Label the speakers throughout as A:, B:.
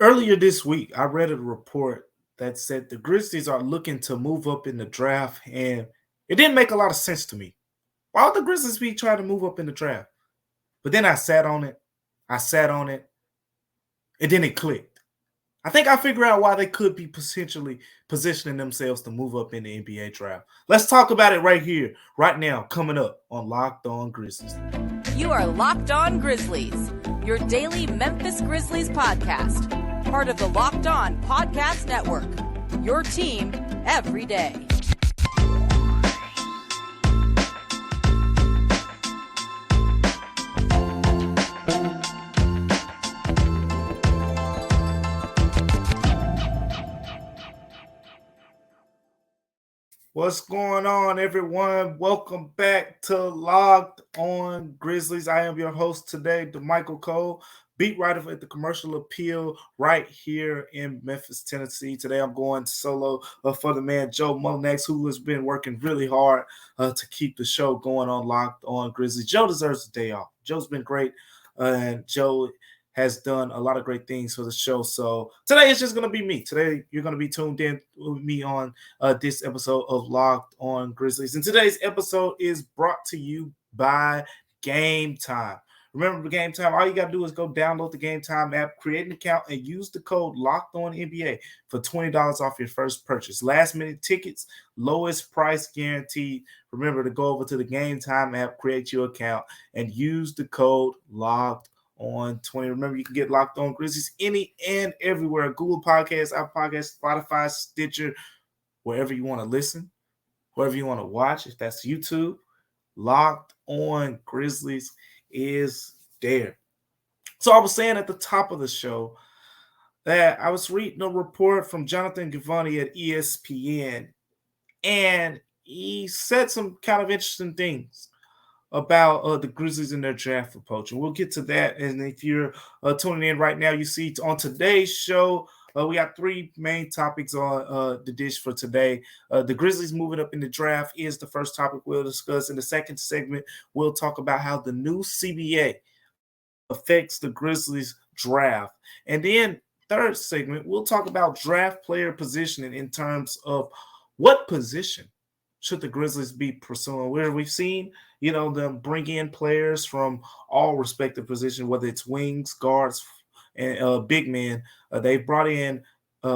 A: Earlier this week, I read a report that said the Grizzlies are looking to move up in the draft, and it didn't make a lot of sense to me. Why would the Grizzlies be trying to move up in the draft? But then I sat on it, and then it clicked. I think I figured out why they could be potentially positioning themselves to move up in the NBA draft. Let's talk about it right here, right now, coming up on Locked On Grizzlies.
B: You are Locked On Grizzlies, your daily Memphis Grizzlies podcast, part of the Locked On Podcast Network, your team every day.
A: What's going on, everyone? Welcome back to Locked On Grizzlies. I am your host today, Damichael Cole, beat writer at the Commercial Appeal right here in Memphis, Tennessee. Today I'm going solo for the man Joe Mullinax, who has been working really hard to keep the show going on Locked On Grizzlies. Joe deserves a day off. Joe's been great, and Joe has done a lot of great things for the show. So today it's just going to be me. Today you're going to be tuned in with me on this episode of Locked On Grizzlies. And today's episode is brought to you by Game Time. Remember Game Time, all you got to do is go download the Game Time app, create an account, and use the code LOCKEDONNBA for $20 off your first purchase. Last minute tickets, lowest price guaranteed. Remember to go over to the Game Time app, create your account, and use the code LOCKEDON on 20. Remember, you can get Locked On Grizzlies any and everywhere. Google Podcasts, Apple Podcasts, Spotify, Stitcher, wherever you want to listen, wherever you want to watch. If that's YouTube, Locked On Grizzlies is there. So I was saying at the top of the show that I was reading a report from Jonathan Givony at ESPN, and he said some kind of interesting things about the Grizzlies and their draft approach. And we'll get to that. And if you're tuning in right now, you see on today's show, we got three main topics on the dish for today. The Grizzlies moving up in the draft is the first topic we'll discuss. In the second segment, we'll talk about how the new CBA affects the Grizzlies draft. And then third segment, we'll talk about draft player positioning in terms of what position should the Grizzlies be pursuing, where we've seen, them bring in players from all respective positions, whether it's wings, guards, and big men. They've brought in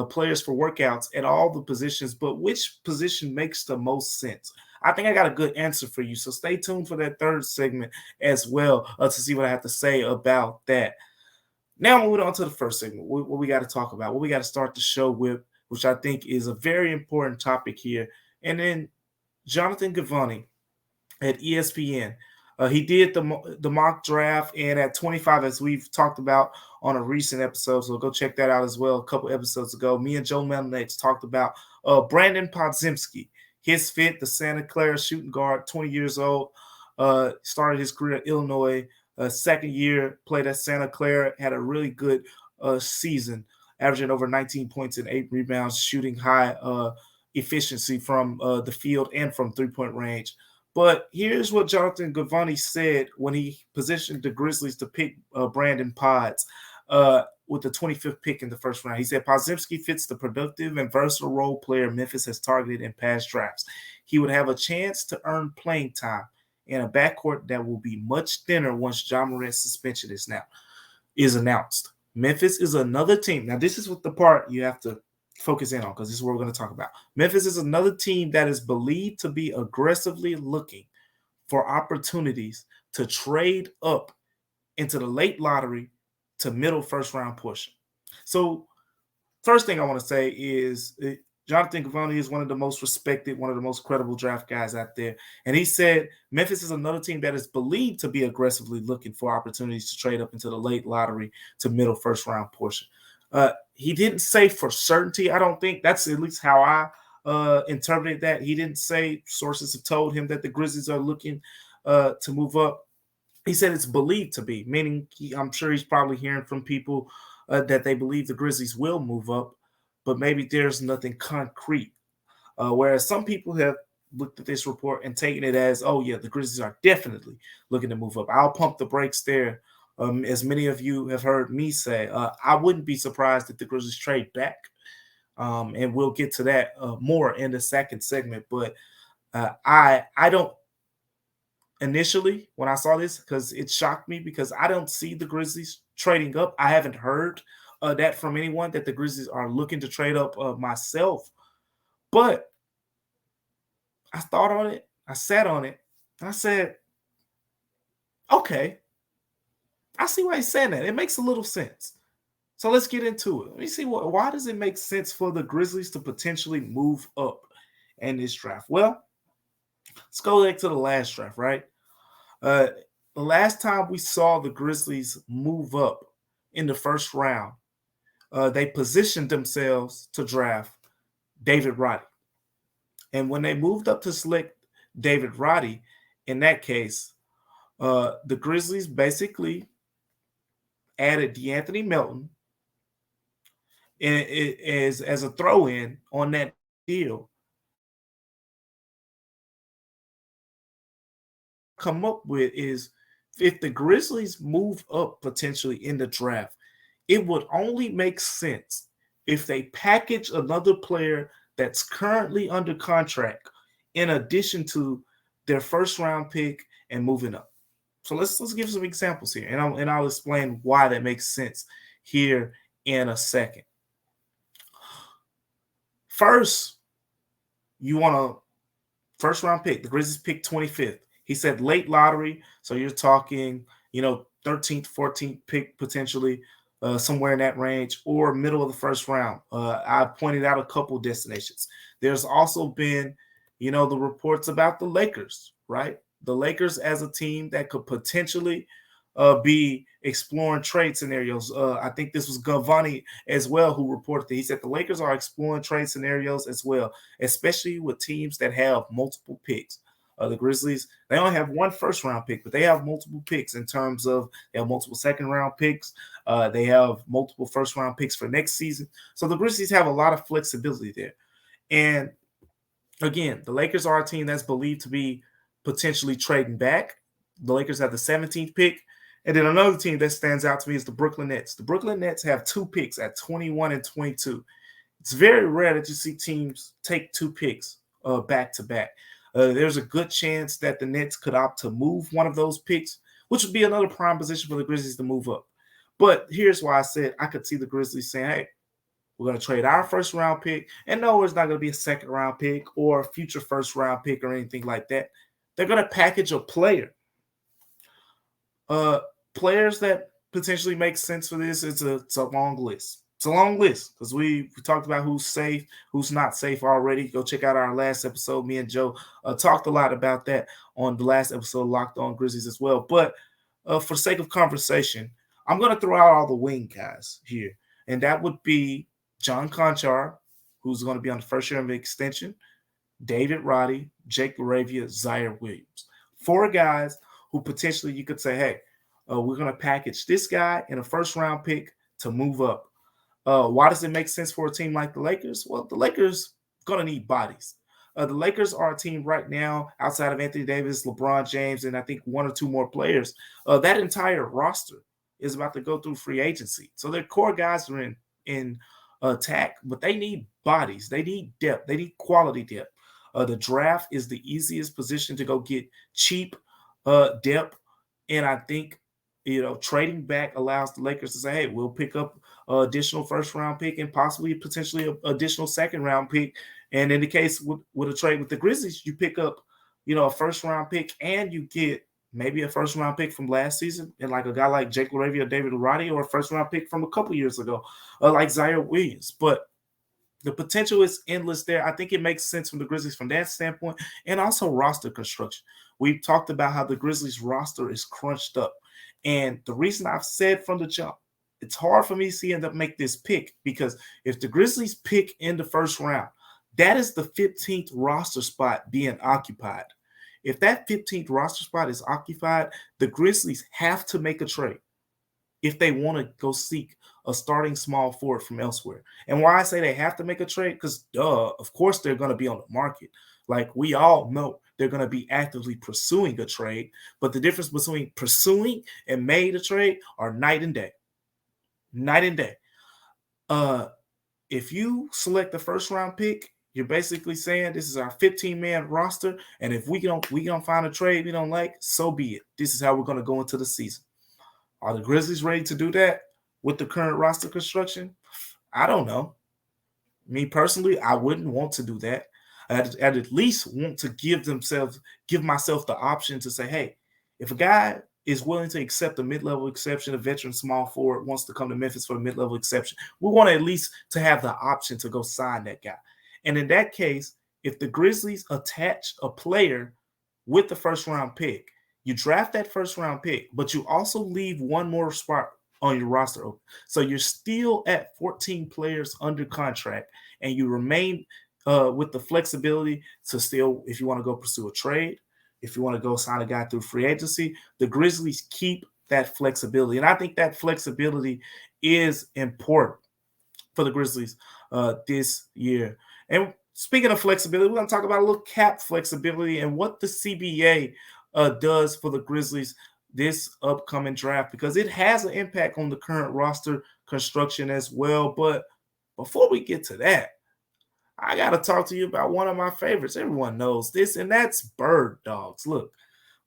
A: players for workouts at all the positions, but which position makes the most sense? I think I got a good answer for you, so stay tuned for that third segment as well to see what I have to say about that. Now moving on to the first segment, what we got to talk about, what we got to start the show with, which I think is a very important topic here. And then Jonathan Givony at ESPN. He did the mock draft, and at 25, as we've talked about on a recent episode, so go check that out as well. A couple episodes ago, me and Joe Mullinax talked about Brandon Podziemski, his fit, the Santa Clara shooting guard, 20 years old, started his career at Illinois, second year, played at Santa Clara, had a really good season, averaging over 19 points and 8 rebounds, shooting high efficiency from the field and from three-point range. But here's what Jonathan Givony said when he positioned the Grizzlies to pick Brandon Pods with the 25th pick in the first round. He said, Podziemski fits the productive and versatile role player Memphis has targeted in past drafts. He would have a chance to earn playing time in a backcourt that will be much thinner once Ja Morant's suspension is announced. Memphis is another team. Now, this is what the part you have to focus in on, because this is what we're going to talk about. Memphis is another team that is believed to be aggressively looking for opportunities to trade up into the late lottery to middle first round portion. So first thing I want to say is Jonathan Givony is one of the most respected, one of the most credible draft guys out there. And he said Memphis is another team that is believed to be aggressively looking for opportunities to trade up into the late lottery to middle first round portion. He didn't say for certainty. I don't think that's at least how I interpreted that. He didn't say sources have told him that the Grizzlies are looking to move up. He said it's believed to be, meaning I'm sure he's probably hearing from people that they believe the Grizzlies will move up, but maybe there's nothing concrete. Whereas some people have looked at this report and taken it as, oh, yeah, the Grizzlies are definitely looking to move up. I'll pump the brakes there As many of you have heard me say, I wouldn't be surprised if the Grizzlies trade back. And we'll get to that more in the second segment. But I don't initially when I saw this, because it shocked me, because I don't see the Grizzlies trading up. I haven't heard that from anyone, that the Grizzlies are looking to trade up myself. But I thought on it. I sat on it. I said, okay, I see why he's saying that. It makes a little sense. So let's get into it. Let me see why does it make sense for the Grizzlies to potentially move up in this draft? Well, let's go back to the last draft, right? The last time we saw the Grizzlies move up in the first round, they positioned themselves to draft David Roddy. And when they moved up to select David Roddy, in that case, the Grizzlies basically added DeAnthony Melton as a throw-in on that deal. Come up with is, if the Grizzlies move up potentially in the draft, it would only make sense if they package another player that's currently under contract in addition to their first round pick and moving up. So let's give some examples here, and I'll explain why that makes sense here in a second. First, you want a first round pick. The Grizzlies picked 25th. He said late lottery, so you're talking, 13th, 14th pick potentially, somewhere in that range, or middle of the first round. I pointed out a couple destinations. There's also been, the reports about the Lakers, right? The Lakers as a team that could potentially be exploring trade scenarios. I think this was Gavani as well who reported that. He said the Lakers are exploring trade scenarios as well, especially with teams that have multiple picks. The Grizzlies, they only have one first-round pick, but they have multiple picks in terms of they have multiple second-round picks. They have multiple first-round picks for next season. So the Grizzlies have a lot of flexibility there. And, again, the Lakers are a team that's believed to be potentially trading back. The Lakers have the 17th pick. And then another team that stands out to me is the Brooklyn Nets. The Brooklyn Nets have two picks at 21 and 22. It's very rare that you see teams take two picks back-to-back. There's a good chance that the Nets could opt to move one of those picks, which would be another prime position for the Grizzlies to move up. But here's why I said I could see the Grizzlies saying, hey, we're going to trade our first-round pick. And no, it's not going to be a second-round pick or a future first-round pick or anything like that. They're going to package a player. Players that potentially make sense for this, it's a long list. It's a long list because we talked about who's safe, who's not safe already. Go check out our last episode. Me and Joe talked a lot about that on the last episode, Locked On Grizzlies as well. But for sake of conversation, I'm going to throw out all the wing guys here. And that would be John Conchar, who's going to be on the first year of the extension, David Roddy, Jake LaRavia, Zaire Williams. 4 guys who potentially you could say, hey, we're going to package this guy in a first-round pick to move up. Why does it make sense for a team like the Lakers? Well, the Lakers going to need bodies. The Lakers are a team right now, outside of Anthony Davis, LeBron James, and I think 1 or 2 more players. That entire roster is about to go through free agency. So their core guys are in attack, but they need bodies. They need depth. They need quality depth. The draft is the easiest position to go get cheap depth. And I think, trading back allows the Lakers to say, hey, we'll pick up additional first-round pick and possibly potentially an additional second-round pick. And in the case with a trade with the Grizzlies, you pick up, a first-round pick and you get maybe a first-round pick from last season and like a guy like Jake LaRavia or David Roddy, or a first-round pick from a couple years ago like Zaire Williams. But the potential is endless there. I think it makes sense from the Grizzlies from that standpoint, and also roster construction. We've talked about how the Grizzlies roster is crunched up. And the reason I've said from the jump, it's hard for me to see them make this pick, because if the Grizzlies pick in the first round, that is the 15th roster spot being occupied. If that 15th roster spot is occupied, the Grizzlies have to make a trade if they want to go seek a starting small forward from elsewhere. And why I say they have to make a trade, because of course they're going to be on the market. Like we all know, they're going to be actively pursuing a trade. But the difference between pursuing and made a trade are night and day. Night and day. If you select the first round pick, you're basically saying this is our 15-man roster, and if we don't find a trade we don't like, so be it. This is how we're going to go into the season. Are the Grizzlies ready to do that with the current roster construction? I don't know. Me personally, I wouldn't want to do that. I'd at least want to give myself the option to say, hey, if a guy is willing to accept a mid-level exception, a veteran small forward wants to come to Memphis for a mid-level exception, we want to at least to have the option to go sign that guy. And in that case, if the Grizzlies attach a player with the first-round pick, you draft that first-round pick, but you also leave one more spot on your roster open. So you're still at 14 players under contract, and you remain with the flexibility to still, if you want to go pursue a trade, if you want to go sign a guy through free agency, the Grizzlies keep that flexibility. And I think that flexibility is important for the Grizzlies this year. And speaking of flexibility, we're going to talk about a little cap flexibility and what the CBA does for the Grizzlies this upcoming draft, because it has an impact on the current roster construction as well. But before we get to that, I got to talk to you about one of my favorites. Everyone knows this, and that's Bird Dogs. Look,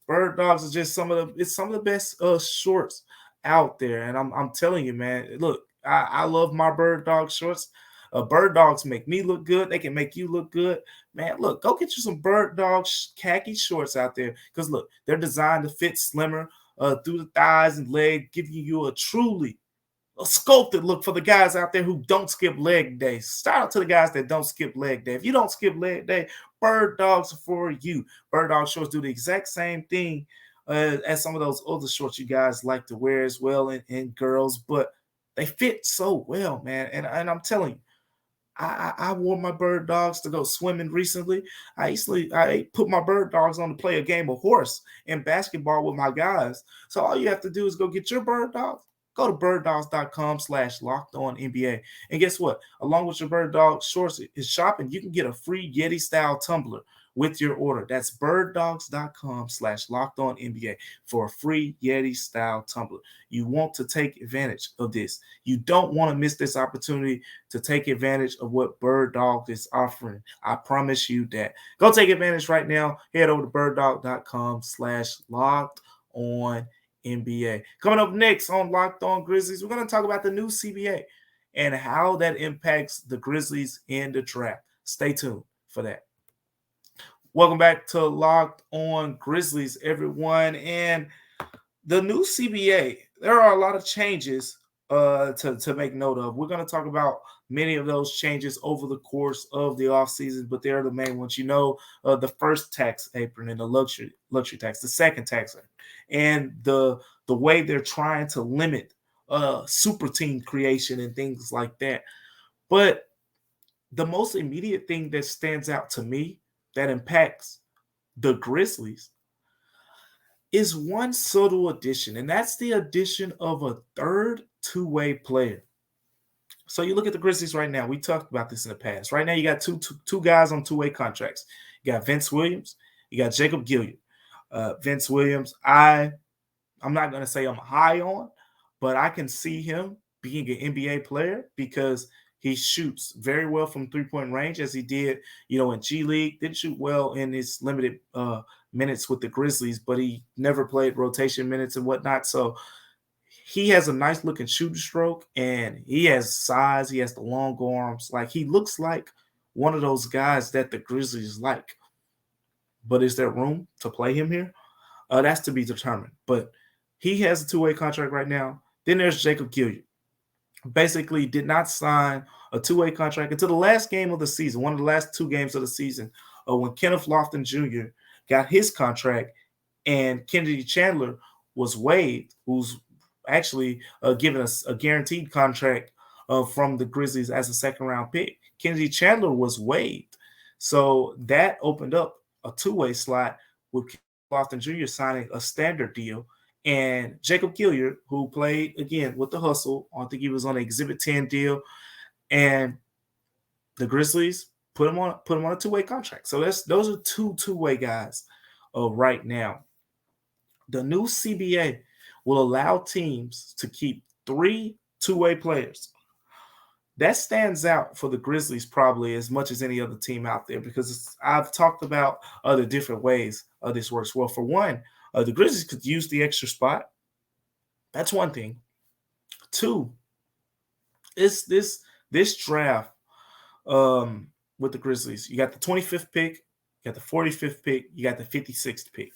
A: Bird Dogs is just some of the best shorts out there, and I'm telling you, man. Look, I love my Bird Dog shorts. Bird Dogs make me look good. They can make you look good. Man, look, go get you some Bird Dog khaki shorts out there, because, look, they're designed to fit slimmer through the thighs and leg, giving you a truly sculpted look for the guys out there who don't skip leg day. Shout out to the guys that don't skip leg day. If you don't skip leg day, Bird Dogs are for you. Bird Dog shorts do the exact same thing as some of those other shorts you guys like to wear as well, and girls, but they fit so well, man. And I'm telling you, I wore my Bird Dogs to go swimming recently. I put my Bird Dogs on to play a game of horse and basketball with my guys. So all you have to do is go get your Bird Dogs. Go to birddogs.com/lockedonnba. And guess what? Along with your Bird Dog shorts is shopping, you can get a free Yeti style tumbler with your order. That's birddogs.com/lockedonnba for a free Yeti style tumbler. You want to take advantage of this. You don't want to miss this opportunity to take advantage of what Bird Dog is offering. I promise you that. Go take advantage right now. Head over to birddog.com/lockedonnba. Coming up next on Locked On Grizzlies, we're going to talk about the new CBA and how that impacts the Grizzlies in the draft. Stay tuned for that. Welcome back to Locked On Grizzlies, everyone. And the new CBA, there are a lot of changes to make note of. We're going to talk about many of those changes over the course of the offseason, but they're the main ones. You know, the first tax apron and the luxury tax, the second tax apron, and the way they're trying to limit super team creation and things like that. But the most immediate thing that stands out to me that impacts the Grizzlies is one subtle addition, and that's the addition of a third two-way player. So you look at the Grizzlies right now. We talked about this in the past. Right now, you got two guys on two-way contracts. You got Vince Williams. You got Jacob Gilliard. Vince Williams, I'm not going to say I'm high on, but I can see him being an NBA player because he shoots very well from three-point range, as he did, in G League. Didn't shoot well in his limited minutes with the Grizzlies, but he never played rotation minutes and whatnot. So he has a nice looking shooting stroke, and he has size. He has the long arms. Like, he looks like one of those guys that the Grizzlies like. But is there room to play him here? That's to be determined. But he has a two-way contract right now. Then there's Jacob Gilliard. Basically did not sign a two-way contract until the last game of the season, one of the last two games of the season, when Kenneth Lofton Jr. got his contract and Kennedy Chandler was waived, who's actually given us a guaranteed contract from the Grizzlies as a second-round pick. Kennedy Chandler was waived. So that opened up a two-way slot with Kenneth Lofton Jr. signing a standard deal. And Jacob Gilliard, who played, again, with the hustle, I think he was on an Exhibit 10 deal. And the Grizzlies put him on a two-way contract. So those are two-way guys right now. The new CBA will allow teams to keep 3 two-way players. That stands out for the Grizzlies probably as much as any other team out there, because I've talked about other different ways this works. Well, for one, the Grizzlies could use the extra spot. That's one thing. 2, is this draft with the Grizzlies. You got the 25th pick, you got the 45th pick, you got the 56th pick.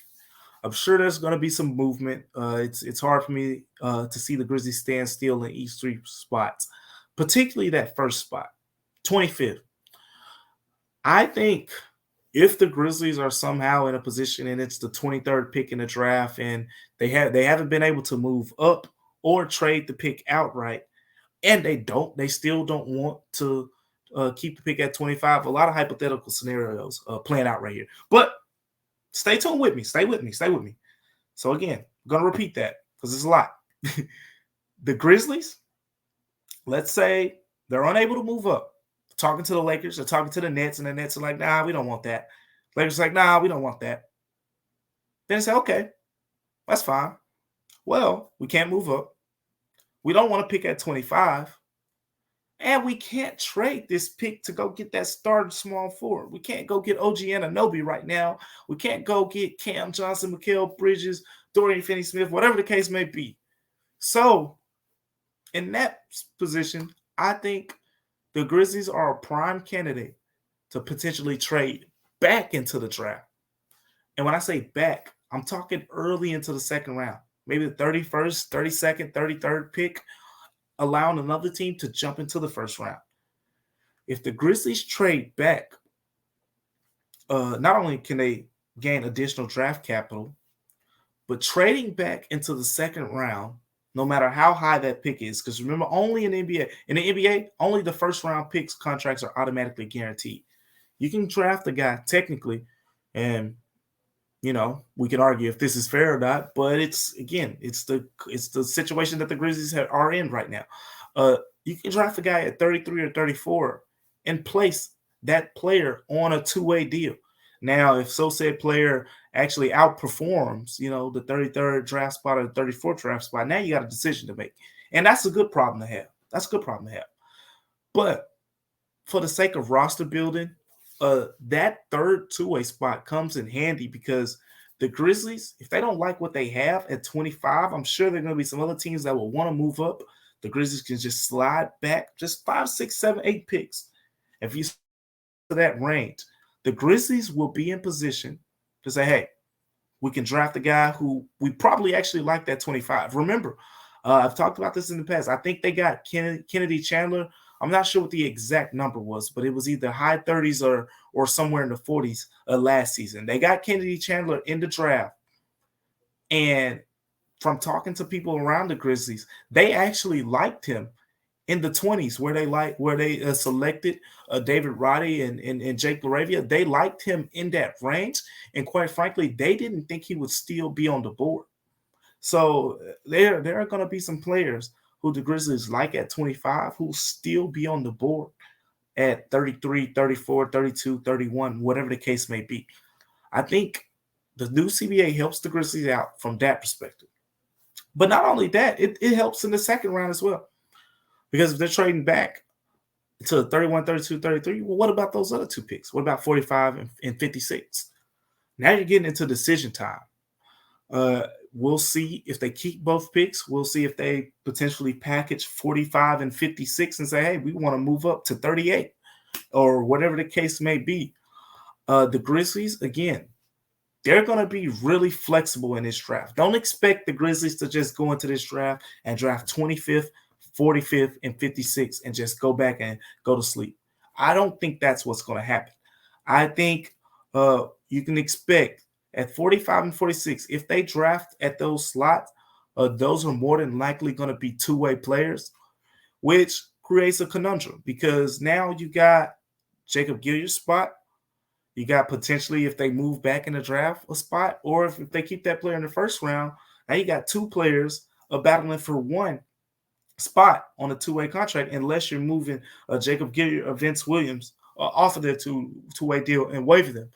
A: I'm sure there's going to be some movement. It's hard for me to see the Grizzlies stand still in each 3 spots, particularly that first spot, 25th. I think if the Grizzlies are somehow in a position and it's the 23rd pick in the draft and they haven't been able to move up or trade the pick outright, and they still don't want to keep the pick at 25. A lot of hypothetical scenarios playing out right here. But stay tuned with me. Stay with me. So again, I'm going to repeat that because it's a lot. The Grizzlies, let's say they're unable to move up. They're talking to the Lakers, they're talking to the Nets, and the Nets are like, nah, we don't want that. Lakers are like, nah, we don't want that. Then they say, okay, that's fine. Well, we can't move up. We don't want to pick at 25. And we can't trade this pick to go get that starting small forward. We can't go get OG Anunoby right now. We can't go get Cam Johnson, Mikal Bridges, Dorian Finney-Smith, whatever the case may be. So, in that position, I think the Grizzlies are a prime candidate to potentially trade back into the draft. And when I say back, I'm talking early into the second round. Maybe the 31st, 32nd, 33rd pick, allowing another team to jump into the first round. If the Grizzlies trade back, not only can they gain additional draft capital, but trading back into the second round, no matter how high that pick is, because remember, only in the NBA, only the first round picks contracts are automatically guaranteed. You can draft a guy technically, and we can argue if this is fair or not, but it's the situation that the Grizzlies are in right now. You can draft a guy at 33 or 34 and place that player on a two-way deal. Now, if said player actually outperforms, the 33rd draft spot or the 34th draft spot, now you got a decision to make. And that's a good problem to have. But for the sake of roster building, that third two-way spot comes in handy because the Grizzlies, if they don't like what they have at 25, I'm sure there are going to be some other teams that will want to move up. The Grizzlies can just slide back just 5, 6, 7, 8 picks. If you to that range, the Grizzlies will be in position to say, hey, we can draft a guy who we probably actually like at 25. Remember, I've talked about this in the past. I think they got Kennedy Chandler. I'm not sure what the exact number was, but it was either high 30s or somewhere in the 40s last season. They got Kennedy Chandler in the draft. And from talking to people around the Grizzlies, they actually liked him in the 20s where they selected David Roddy and Jake LaRavia. They liked him in that range. And quite frankly, they didn't think he would still be on the board. So there are going to be some players who the Grizzlies like at 25 who will still be on the board at 33, 34, 32, 31, whatever the case may be. I think the new CBA helps the Grizzlies out from that perspective. But not only that, it helps in the second round as well. Because if they're trading back to 31, 32, 33, well, what about those other 2 picks? What about 45 and 56? Now you're getting into decision time. We'll see if they keep both picks. We'll see if they potentially package 45 and 56 and say, hey, we want to move up to 38 or whatever the case may be. The Grizzlies, again, they're going to be really flexible in this draft. Don't expect the Grizzlies to just go into this draft and draft 25th, 45th, and 56th and just go back and go to sleep. I don't think that's what's going to happen. I think you can expect at 45 and 46, if they draft at those slots, those are more than likely going to be two-way players, which creates a conundrum because now you got Jacob Gilliard's spot. You got potentially, if they move back in the draft, a spot, or if they keep that player in the first round, now you got 2 players battling for 1 spot on a two-way contract unless you're moving Jacob Gilliard or Vince Williams offer their two-way deal and waiver them.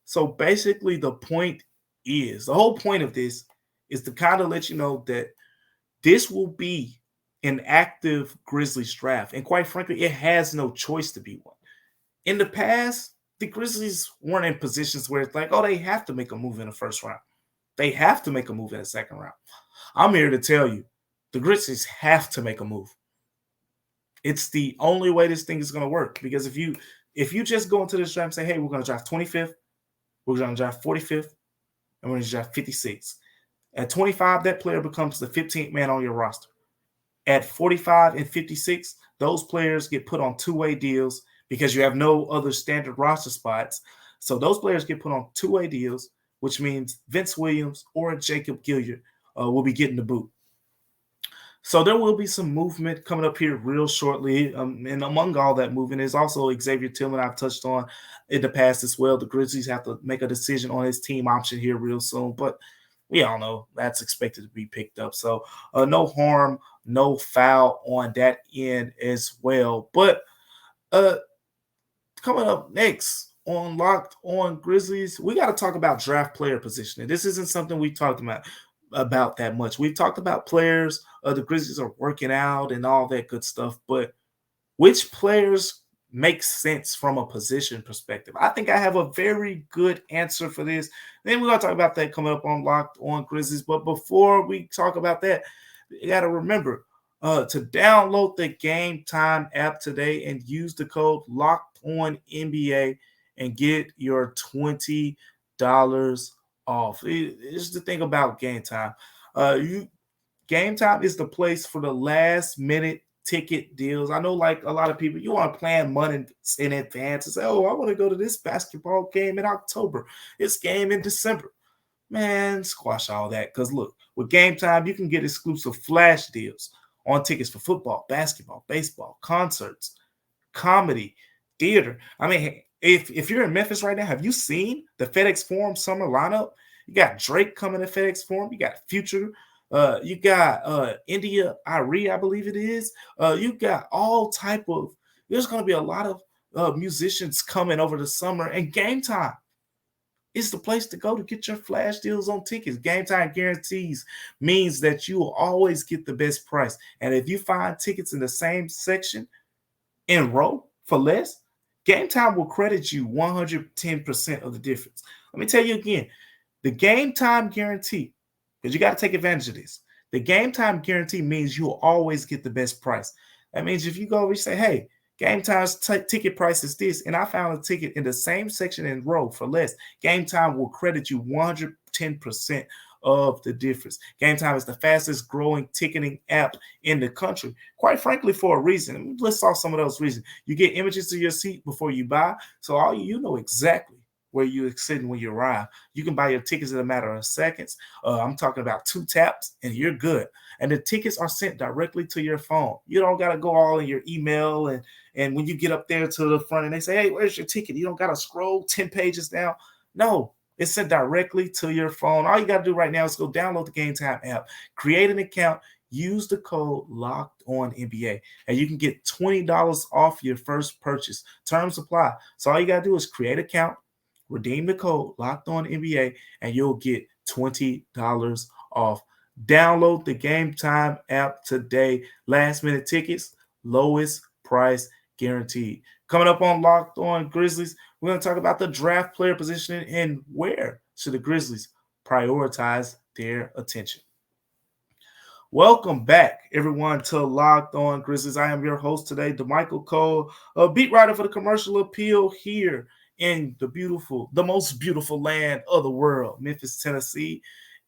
A: So basically, the whole point of this is to kind of let you know that this will be an active Grizzlies draft. And quite frankly, it has no choice to be one. In the past, the Grizzlies weren't in positions where it's like, oh, they have to make a move in the first round. They have to make a move in the second round. I'm here to tell you, the Grizzlies have to make a move. It's the only way this thing is going to work. Because if you just go into this draft and say, hey, we're going to draft 25th, we're going to draft 45th, and we're going to draft 56th. At 25, that player becomes the 15th man on your roster. At 45 and 56, those players get put on two-way deals because you have no other standard roster spots. So those players get put on two-way deals, which means Vince Williams or Jacob Gilyard will be getting the boot. So there will be some movement coming up here real shortly. And among all that movement is also Xavier Tillman I've touched on in the past as well. The Grizzlies have to make a decision on his team option here real soon. But we all know that's expected to be picked up. So no harm, no foul on that end as well. But coming up next on Locked On Grizzlies, we got to talk about draft player positioning. This isn't something we talked about that much. We've talked about players. The Grizzlies are working out and all that good stuff. But which players make sense from a position perspective? I think I have a very good answer for this. Then we're going to talk about that coming up on Locked On Grizzlies. But before we talk about that, you got to remember to download the Game Time app today and use the code Locked On NBA and get your $20 off. Here's the thing about Game Time. Game Time is the place for the last minute ticket deals. I know, like a lot of people, you want to plan money in advance and say, oh, I want to go to this basketball game in October, this game in December. Man, squash all that. Because look, with Game Time, you can get exclusive flash deals on tickets for football, basketball, baseball, concerts, comedy, theater. I mean, if you're in Memphis right now, have you seen the FedEx Forum summer lineup? You got Drake coming to FedEx Forum. You got Future. You got India Irie, I believe it is. You got all type of. There's going to be a lot of musicians coming over the summer, and Game Time is the place to go to get your flash deals on tickets. Game Time guarantees means that you will always get the best price, and if you find tickets in the same section in row for less, Game Time will credit you 110% of the difference. Let me tell you again, the Game Time guarantee. Because you got to take advantage of this. The Game Time guarantee means you will always get the best price. That means if you go over and say, hey, Game Time's ticket price is this, and I found a ticket in the same section in row for less, Game Time will credit you 110% of the difference. Game Time is the fastest growing ticketing app in the country. Quite frankly, for a reason. Let's off some of those reasons. You get images to your seat before you buy, so all you know exactly where you're sitting when you arrive. You can buy your tickets in a matter of seconds. I'm talking about 2 taps and you're good. And the tickets are sent directly to your phone. You don't got to go all in your email. And when you get up there to the front and they say, hey, where's your ticket? You don't got to scroll 10 pages down. No, it's sent directly to your phone. All you got to do right now is go download the Game Time app, create an account, use the code Locked On NBA, and you can get $20 off your first purchase. Terms apply. So all you got to do is create an account, redeem the code Locked On NBA, and you'll get $20 off. Download the Game Time app today. Last minute tickets, lowest price guaranteed. Coming up on Locked On Grizzlies, we're going to talk about the draft player positioning and where should the Grizzlies prioritize their attention. Welcome back, everyone, to Locked On Grizzlies. I am your host today, Damichael Cole, a beat writer for the Commercial Appeal here in the most beautiful land of the world, Memphis, Tennessee.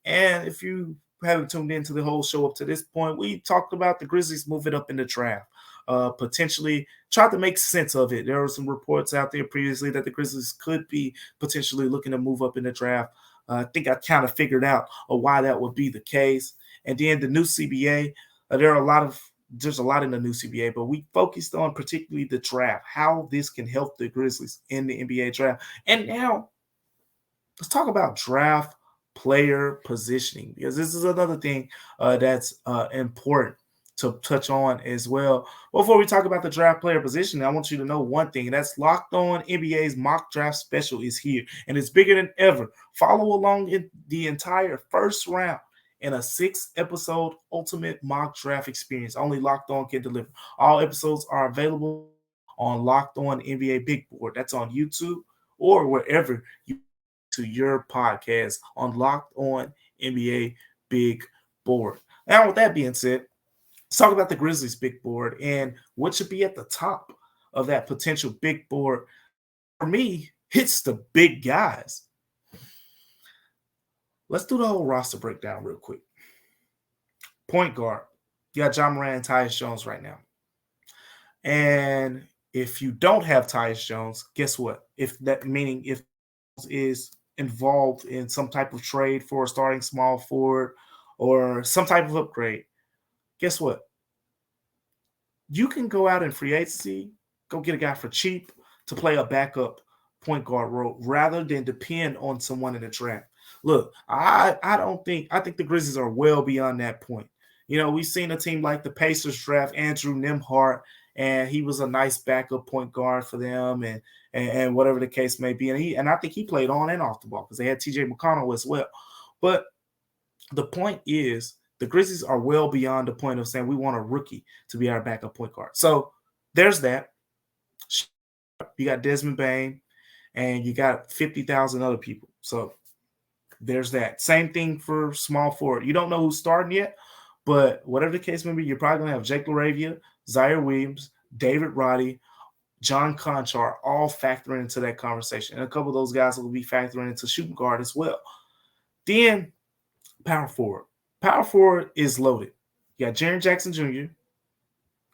A: And if you haven't tuned into the whole show up to this point, we talked about the Grizzlies moving up in the draft, potentially tried to make sense of it. There were some reports out there previously that the Grizzlies could be potentially looking to move up in the draft. I think I kind of figured out why that would be the case. And then the new CBA, there's a lot in the new CBA, but we focused on particularly the draft, how this can help the Grizzlies in the NBA draft. And now let's talk about draft player positioning, because this is another thing that's important to touch on as well. Before we talk about the draft player position, I want you to know one thing, and that's Locked On NBA's mock draft special is here, and it's bigger than ever. Follow along in the entire first round in a 6-episode ultimate mock draft experience. Only Locked On can deliver. All episodes are available on Locked On NBA Big Board. That's on YouTube or wherever you to your podcast on Locked On NBA Big Board. Now, with that being said, let's talk about the Grizzlies big board and what should be at the top of that potential big board. For me, it's the big guys. Let's do the whole roster breakdown real quick. Point guard, you got John Morant and Tyus Jones right now. And if you don't have Tyus Jones, guess what? If is involved in some type of trade for a starting small forward or some type of upgrade, guess what? You can go out in free agency, go get a guy for cheap to play a backup point guard role rather than depend on someone in the draft. Look, I think the Grizzlies are well beyond that point. You know, we've seen a team like the Pacers draft Andrew Nembhard, and he was a nice backup point guard for them, and whatever the case may be. And I think he played on and off the ball because they had TJ McConnell as well. But the point is, the Grizzlies are well beyond the point of saying we want a rookie to be our backup point guard. So there's that. You got Desmond Bane, and you got 50,000 other people. So there's that. Same thing for small forward. You don't know who's starting yet, but whatever the case may be, you're probably going to have Jake LaRavia, Zaire Williams, David Roddy, John Conchar all factoring into that conversation. And a couple of those guys will be factoring into shooting guard as well. Then power forward. Power forward is loaded. You got Jaren Jackson Jr., you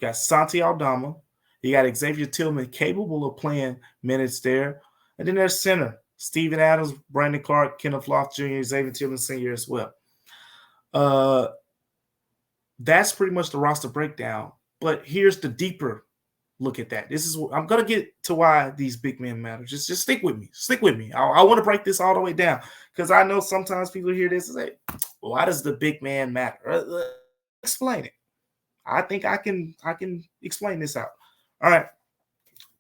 A: got Santi Aldama, you got Xavier Tillman capable of playing minutes there. And then there's center, Steven Adams, Brandon Clark, Kenneth Loftus Jr., Xavier Tillman Sr. as well. That's pretty much the roster breakdown. But here's the deeper look at that. This is I'm going to get to why these big men matter. Just stick with me. Stick with me. I want to break this all the way down because I know sometimes people hear this and say, well, why does the big man matter? Explain it. I think I can explain this out. All right.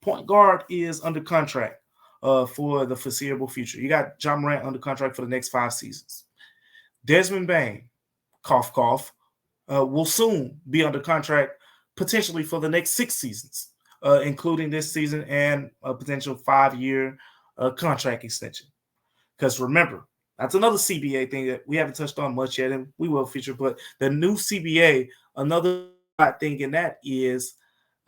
A: Point guard is under contract for the foreseeable future. You got John Morant under contract for the next 5 seasons. Desmond Bane, cough, cough, will soon be under contract potentially for the next 6 seasons, including this season and a potential 5-year contract extension. Because remember, that's another CBA thing that we haven't touched on much yet, and we will feature. But the new CBA, another thing in that is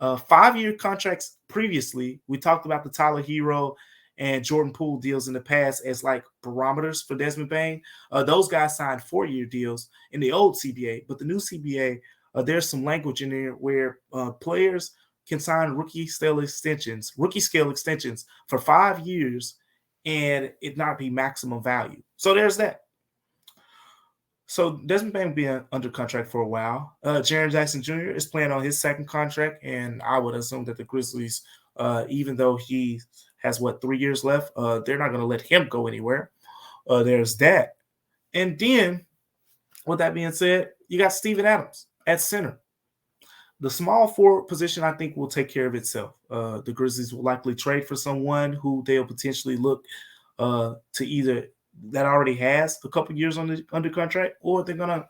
A: 5-year contracts. Previously, we talked about the Tyler Hero and Jordan Poole deals in the past as like barometers for Desmond Bane. Those guys signed 4-year deals in the old CBA, but the new CBA, there's some language in there where players can sign rookie scale extensions for 5 years and it not be maximum value. So there's that. So Desmond Bane will be under contract for a while. Jaren Jackson Jr. is playing on his second contract, and I would assume that the Grizzlies, even though he has 3 years left, they're not going to let him go anywhere. There's that. And then, with that being said, you got Steven Adams at center. The small forward position, I think, will take care of itself. The Grizzlies will likely trade for someone who they'll potentially look to either that already has a couple years under contract, or they're going to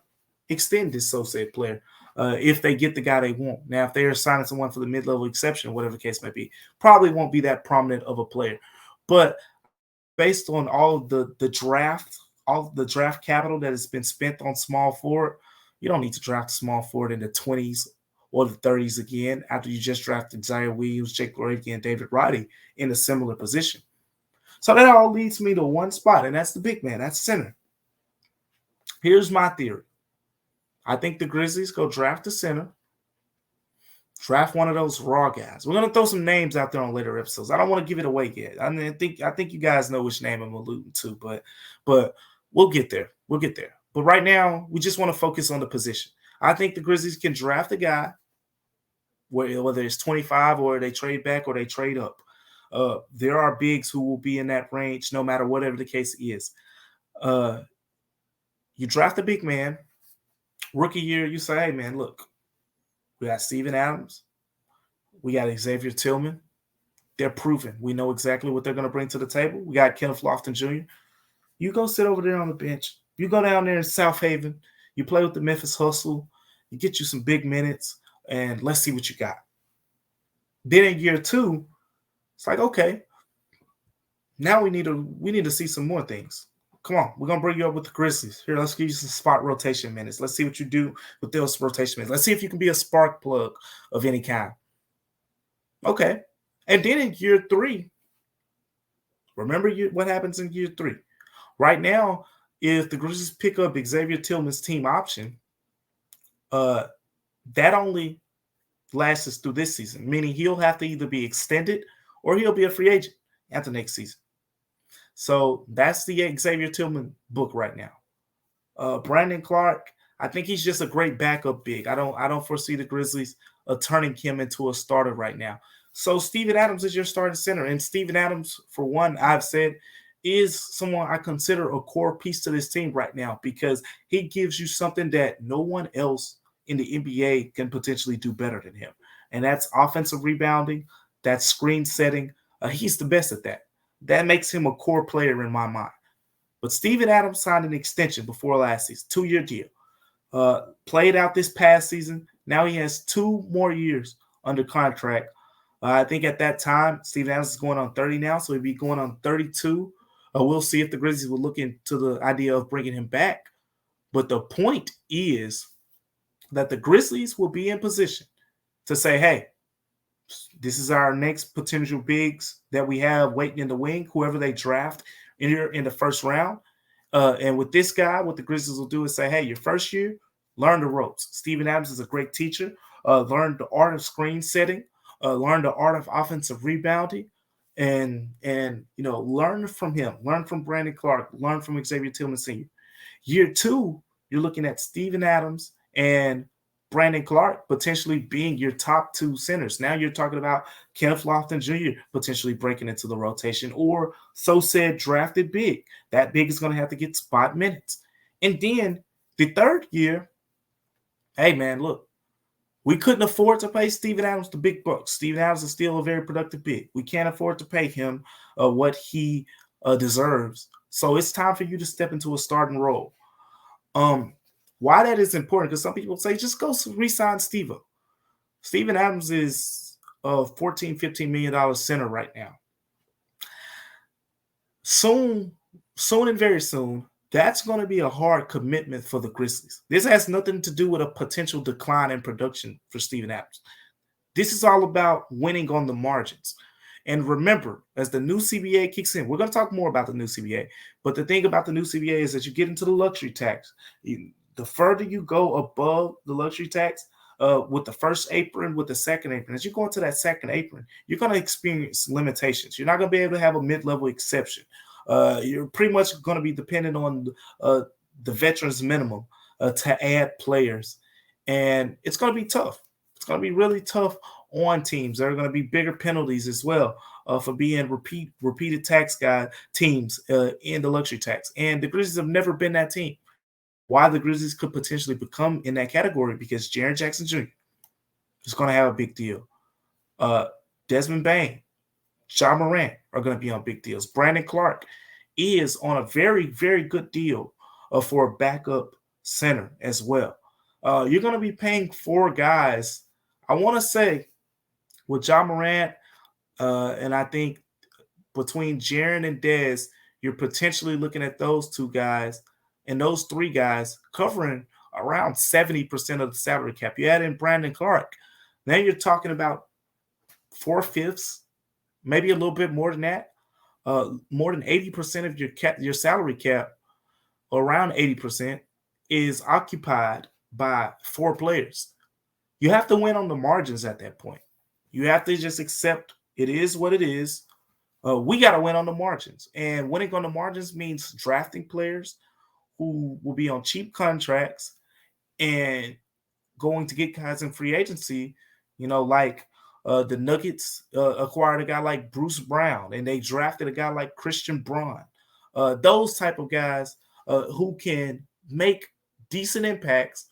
A: extend this so-said player if they get the guy they want. Now, if they're signing someone for the mid-level exception, whatever the case may be, probably won't be that prominent of a player. But based on all the draft capital that has been spent on small forward, you don't need to draft a small forward in the 20s or the 30s again after you just drafted Zaire Williams, Jake LaRavia, and David Roddy in a similar position. So that all leads me to one spot, and that's the big man. That's center. Here's my theory. I think the Grizzlies go draft a center, draft one of those raw guys. We're going to throw some names out there on later episodes. I don't want to give it away yet. I think you guys know which name I'm alluding to, but we'll get there. We'll get there. But right now, we just want to focus on the position. I think the Grizzlies can draft a guy, whether it's 25 or they trade back or they trade up. There are bigs who will be in that range no matter whatever the case is. You draft a big man, rookie year, you say, hey, man, look, We got Steven Adams. We got Xavier Tillman. They're proven. We know exactly what they're going to bring to the table. We got Kenneth Lofton Jr. You go sit over there on the bench. You go down there in South Haven. You play with the Memphis Hustle. You get you some big minutes, and let's see what you got. Then in year 2, it's like, okay, now we need to see some more things. Come on, we're gonna bring you up with the Grizzlies. Here, let's give you some spot rotation minutes. Let's see what you do with those rotation minutes. Let's see if you can be a spark plug of any kind. Okay. And then in year 3, remember what happens in year 3. Right now, if the Grizzlies pick up Xavier Tillman's team option, that only lasts through this season, meaning he'll have to either be extended or he'll be a free agent after next season. So that's the Xavier Tillman book right now. Brandon Clark, I think he's just a great backup big. I don't foresee the Grizzlies turning him into a starter right now. So Steven Adams is your starting center. And Steven Adams, for one, I've said, is someone I consider a core piece to this team right now because he gives you something that no one else in the NBA can potentially do better than him. And that's offensive rebounding, that's screen setting. He's the best at that. That makes him a core player in my mind. But Steven Adams signed an extension before last season, 2-year deal. Played out this past season. Now he has 2 more years under contract. I think at that time, Steven Adams is going on 30 now, so he'd be going on 32. We'll see if the Grizzlies will look into the idea of bringing him back. But the point is that the Grizzlies will be in position to say, hey, this is our next potential bigs that we have waiting in the wing, whoever they draft in the first round. And with this guy, what the Grizzlies will do is say, hey, your first year, learn the ropes. Steven Adams is a great teacher. Learn the art of screen setting. Learn the art of offensive rebounding. And learn from him. Learn from Brandon Clark. Learn from Xavier Tillman Sr. Year 2, you're looking at Steven Adams and Brandon Clark potentially being your top 2 centers. Now you're talking about Kenneth Lofton Jr. potentially breaking into the rotation, or so said drafted big. That big is going to have to get spot minutes. And then the 3rd year, hey man, look, we couldn't afford to pay Steven Adams the big bucks. Steven Adams is still a very productive big. We can't afford to pay him what he deserves. So it's time for you to step into a starting role. Why that is important, because some people say, just go re-sign Steve-O. Steven Adams is a $14, $15 million center right now. Soon and very soon, that's going to be a hard commitment for the Grizzlies. This has nothing to do with a potential decline in production for Steven Adams. This is all about winning on the margins. And remember, as the new CBA kicks in, we're going to talk more about the new CBA. But the thing about the new CBA is that you get into the luxury tax. The further you go above the luxury tax, with the first apron, with the second apron, as you go into that second apron, you're going to experience limitations. You're not going to be able to have a mid-level exception. You're pretty much going to be dependent on the veterans minimum to add players. And it's going to be tough. It's going to be really tough on teams. There are going to be bigger penalties as well for being repeated tax teams in the luxury tax. And the Grizzlies have never been that team. Why the Grizzlies could potentially become in that category, because Jaren Jackson Jr. is going to have a big deal. Desmond Bane, Ja Morant are going to be on big deals. Brandon Clark is on a very, very good deal for a backup center as well. You're going to be paying 4 guys. I want to say with Ja Morant, and I think between Jaren and Dez, you're potentially looking at those 2 guys and those 3 guys covering around 70% of the salary cap. You add in Brandon Clark. Now you're talking about 4/5, maybe a little bit more than that. More than 80% of your salary cap, around 80%, is occupied by 4 players. You have to win on the margins at that point. You have to just accept it is what it is. We got to win on the margins. And winning on the margins means drafting players who will be on cheap contracts and going to get guys in free agency, like the Nuggets acquired a guy like Bruce Brown, and they drafted a guy like Christian Braun. Those type of guys, who can make decent impacts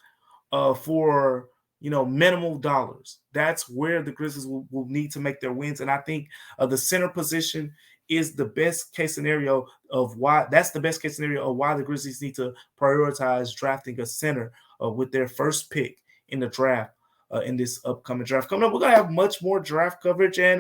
A: for the Grizzlies. For the Grizzlies, minimal dollars. That's where the Grizzlies will need to make their wins. And I think the center position is the best case scenario of why the Grizzlies need to prioritize drafting a center with their first pick in the draft in this upcoming draft. Coming up, we're going to have much more draft coverage, and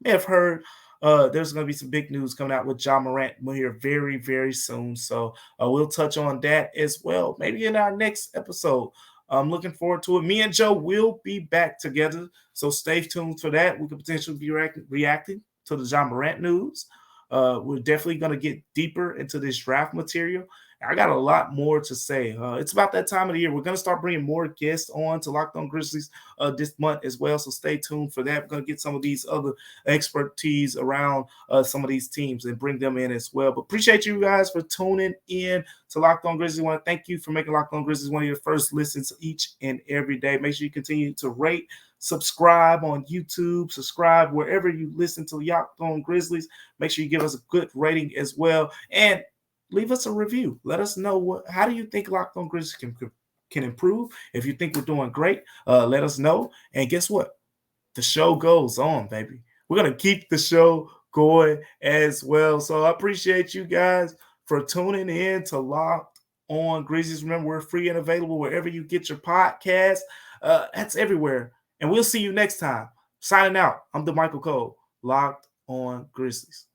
A: may have heard there's going to be some big news coming out with Morant here very, very soon. So we'll touch on that as well, maybe in our next episode. I'm looking forward to it. Me and Joe will be back together, so stay tuned for that. We could potentially be reacting to the Morant news. We're definitely going to get deeper into this draft material. I got a lot more to say. It's about that time of the year. We're going to start bringing more guests on to Locked On Grizzlies this month as well, so stay tuned for that. We're going to get some of these other expertise around some of these teams and bring them in as well. But appreciate you guys for tuning in to Locked On Grizzlies. I want to thank you for making Locked On Grizzlies one of your first listens each and every day. Make sure you continue to rate, subscribe on YouTube, subscribe wherever you listen to Locked On Grizzlies. Make sure you give us a good rating as well, and leave us a review. Let us know how do you think Locked On Grizzlies can improve. If you think we're doing great, let us know. And guess what? The show goes on, baby. We're going to keep the show going as well. So I appreciate you guys for tuning in to Locked On Grizzlies. Remember, we're free and available wherever you get your podcast. That's everywhere. And we'll see you next time. Signing out. I'm Damichael Cole, Locked On Grizzlies.